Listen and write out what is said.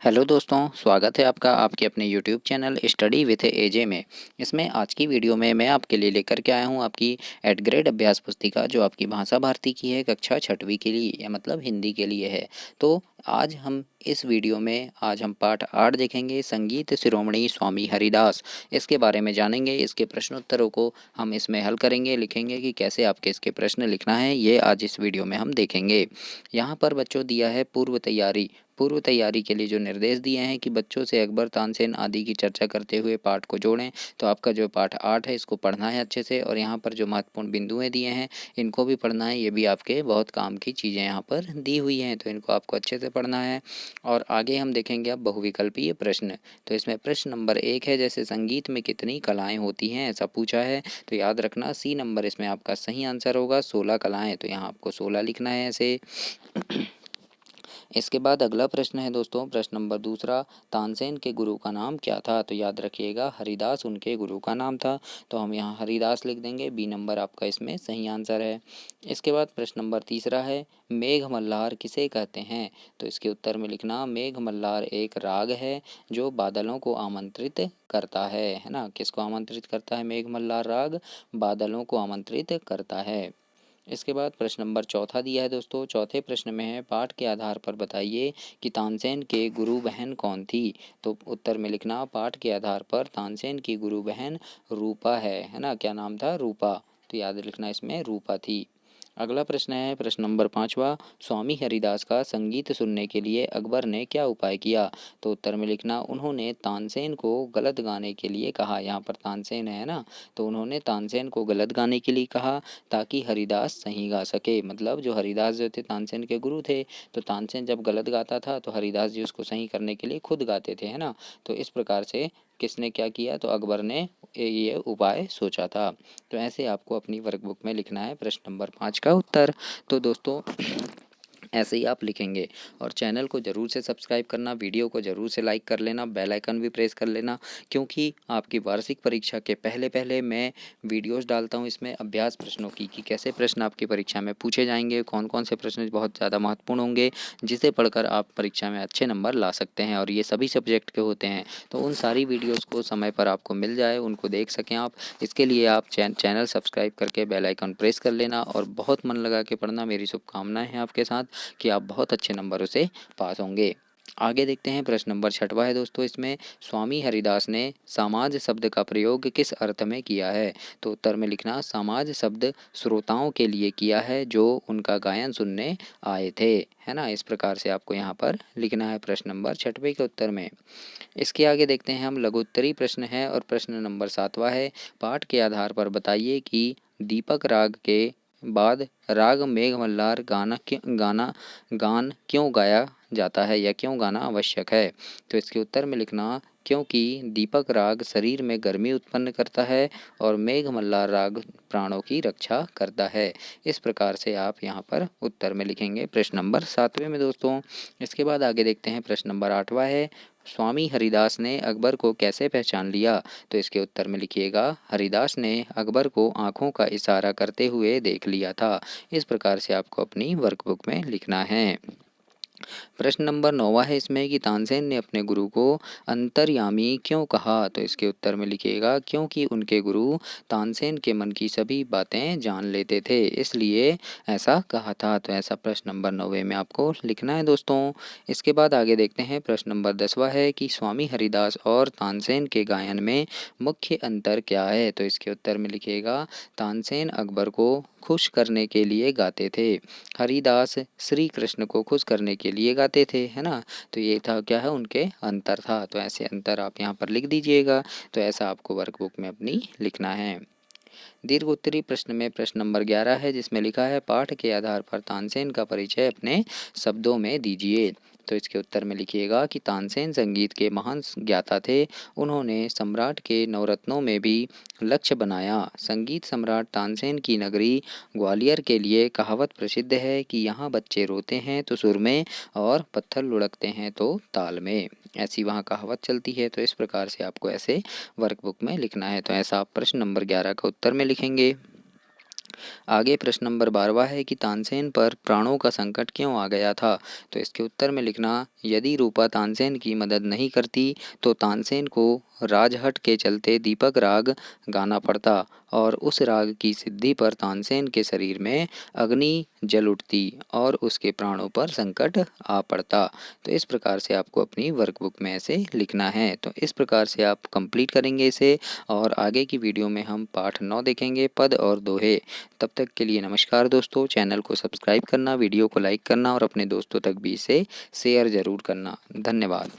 Hello दोस्तों, स्वागत है आपका आपके अपने यूट्यूब चैनल स्टडी विथ एजे में। इसमें आज की वीडियो में मैं आपके लिए लेकर के आया हूँ आपकी एट ग्रेड अभ्यास पुस्तिका, जो आपकी भाषा भारती की है, कक्षा छठवीं के लिए, या मतलब हिंदी के लिए है। तो आज हम इस वीडियो में हम पाठ 8 देखेंगे, संगीत शिरोमणि स्वामी हरिदास। इसके बारे में जानेंगे, इसके प्रश्नोत्तरों को हम इसमें हल करेंगे, लिखेंगे कि कैसे आपके इसके प्रश्न लिखना है, ये आज इस वीडियो में हम देखेंगे। यहाँ पर बच्चों दिया है पूर्व तैयारी के लिए जो निर्देश दिए हैं कि बच्चों से अकबर, तानसेन आदि की चर्चा करते हुए पाठ को जोड़ें। तो आपका जो पाठ 8 है, इसको पढ़ना है अच्छे से, और यहाँ पर जो महत्वपूर्ण बिंदुएं दिए हैं इनको भी पढ़ना है। ये भी आपके बहुत काम की चीज़ें यहाँ पर दी हुई हैं, तो इनको आपको अच्छे से पढ़ना है। और आगे हम देखेंगे अब बहुविकल्पीय प्रश्न। तो इसमें प्रश्न नंबर 1 है, जैसे संगीत में कितनी कलाएँ होती हैं, ऐसा पूछा है। तो याद रखना सी नंबर इसमें आपका सही आंसर होगा, 16 कलाएँ। तो यहाँ आपको 16 लिखना है ऐसे। इसके बाद अगला प्रश्न है दोस्तों, प्रश्न नंबर दूसरा, तानसेन के गुरु का नाम क्या था। तो याद रखिएगा, हरिदास उनके गुरु का नाम था। तो हम यहाँ हरिदास लिख देंगे, बी नंबर आपका इसमें सही आंसर है। इसके बाद प्रश्न नंबर तीसरा है, मेघ मल्हार किसे कहते हैं। तो इसके उत्तर में लिखना, मेघ मल्हार एक राग है जो बादलों को आमंत्रित करता है ना। किसको आमंत्रित करता है मेघ मल्हार राग? बादलों को आमंत्रित करता है। इसके बाद प्रश्न नंबर चौथा दिया है दोस्तों, चौथे प्रश्न में है, पाठ के आधार पर बताइए कि तानसेन के गुरु बहन कौन थी। तो उत्तर में लिखना, पाठ के आधार पर तानसेन की गुरु बहन रूपा है ना। क्या नाम था? रूपा। तो याद लिखना इसमें रूपा थी। अगला प्रश्न है प्रश्न नंबर पाँचवा, स्वामी हरिदास का संगीत सुनने के लिए अकबर ने क्या उपाय किया। तो उत्तर में लिखना, उन्होंने तानसेन को गलत गाने के लिए कहा। यहाँ पर तानसेन है ना, तो उन्होंने तानसेन को गलत गाने के लिए कहा ताकि हरिदास सही गा सके। मतलब जो हरिदास जो थे तानसेन के गुरु थे, तो तानसेन जब गलत गाता था तो हरिदास जी उसको सही करने के लिए खुद गाते थे, है ना। तो इस प्रकार से किसने क्या किया, तो अकबर ने ये उपाय सोचा था। तो ऐसे आपको अपनी वर्कबुक में लिखना है प्रश्न नंबर 5 का उत्तर। तो दोस्तों ऐसे ही आप लिखेंगे, और चैनल को ज़रूर से सब्सक्राइब करना, वीडियो को ज़रूर से लाइक कर लेना, बेल आइकन भी प्रेस कर लेना, क्योंकि आपकी वार्षिक परीक्षा के पहले पहले मैं वीडियोस डालता हूं इसमें अभ्यास प्रश्नों की, कि कैसे प्रश्न आपकी परीक्षा में पूछे जाएंगे, कौन कौन से प्रश्न बहुत ज़्यादा महत्वपूर्ण होंगे, जिसे पढ़कर आप परीक्षा में अच्छे नंबर ला सकते हैं, और ये सभी सब्जेक्ट के होते हैं। तो उन सारी वीडियोज़ को समय पर आपको मिल जाए, उनको देख सकें आप, इसके लिए आप चैनल सब्सक्राइब करके बेल आइकन प्रेस कर लेना, और बहुत मन लगा के पढ़ना। मेरी शुभकामनाएं हैं आपके साथ कि आप बहुत अच्छे नंबरों से पास होंगे। आगे देखते हैं, प्रश्न नंबर 6वां है दोस्तों, इसमें स्वामी हरिदास ने समाज शब्द का प्रयोग किस अर्थ में किया है। तो उत्तर में लिखना, समाज शब्द श्रोताओं के लिए किया है जो उनका गायन सुनने आए थे, है ना। इस प्रकार से आपको यहाँ पर लिखना है प्रश्न नंबर 6वें के उत्तर में। इसके आगे देखते हैं हम, लघुत्तरी प्रश्न है, और प्रश्न नंबर 7वां है, पाठ के आधार पर बताइए कि दीपक राग के बाद राग मेघ मल्हार गान क्यों गाया जाता है, या क्यों गाना आवश्यक है। तो इसके उत्तर में लिखना, क्योंकि दीपक राग शरीर में गर्मी उत्पन्न करता है और मेघ मल्हार राग प्राणों की रक्षा करता है। इस प्रकार से आप यहाँ पर उत्तर में लिखेंगे प्रश्न नंबर 7वें में दोस्तों। इसके बाद आगे देखते हैं, प्रश्न नंबर 8वां है, स्वामी हरिदास ने अकबर को कैसे पहचान लिया। तो इसके उत्तर में लिखिएगा, हरिदास ने अकबर को आंखों का इशारा करते हुए देख लिया था। इस प्रकार से आपको अपनी वर्कबुक में लिखना है। प्रश्न नंबर 9वां है इसमें, कि तानसेन ने अपने गुरु को अंतर्यामी क्यों कहा। तो इसके उत्तर में लिखिएगा, क्योंकि उनके गुरु तानसेन के मन की सभी बातें जान लेते थे, इसलिए ऐसा कहा था। तो ऐसा प्रश्न नंबर 9वें में आपको लिखना है दोस्तों। इसके बाद आगे देखते हैं, प्रश्न नंबर 10वां है कि स्वामी हरिदास और तानसेन के गायन में मुख्य अंतर क्या है। तो इसके उत्तर में लिखिएगा, तानसेन अकबर को खुश करने के लिए गाते थे, हरिदास श्री कृष्ण को खुश करने के लिए गाते थे, है ना। तो ये था, क्या है, उनके अंतर था। तो ऐसे अंतर आप यहाँ पर लिख दीजिएगा। तो ऐसा आपको वर्कबुक में अपनी लिखना है। दीर्घ उत्तरी प्रश्न में प्रश्न नंबर 11 है, जिसमें लिखा है, पाठ के आधार पर तानसेन का परिचय अपने शब्दों में दीजिए। तो इसके उत्तर में लिखिएगा कि तानसेन संगीत के महान ज्ञाता थे, उन्होंने सम्राट के नवरत्नों में भी लक्ष्य बनाया। संगीत सम्राट तानसेन की नगरी ग्वालियर के लिए कहावत प्रसिद्ध है कि यहाँ बच्चे रोते हैं तो सुर में, और पत्थर लुढ़कते हैं तो ताल में। ऐसी वहाँ कहावत चलती है। तो इस प्रकार से आपको ऐसे वर्कबुक में लिखना है। तो ऐसा आप प्रश्न नंबर 11 का उत्तर में लिखेंगे। आगे प्रश्न नंबर 12वां है कि तानसेन पर प्राणों का संकट क्यों आ गया था। तो इसके उत्तर में लिखना, यदि रूपा तानसेन की मदद नहीं करती तो तानसेन को राजहट के चलते दीपक राग गाना पड़ता और उस राग की सिद्धि पर तानसेन के शरीर में अग्नि जल उठती और उसके प्राणों पर संकट आ पड़ता। तो इस प्रकार से आपको अपनी वर्कबुक में ऐसे लिखना है। तो इस प्रकार से आप कंप्लीट करेंगे इसे और आगे की वीडियो में हम पाठ 9 देखेंगे, पद और दोहे। तब तक के लिए नमस्कार दोस्तों। चैनल को सब्सक्राइब करना, वीडियो को लाइक करना और अपने दोस्तों तक भी इसे शेयर ज़रूर करना। धन्यवाद।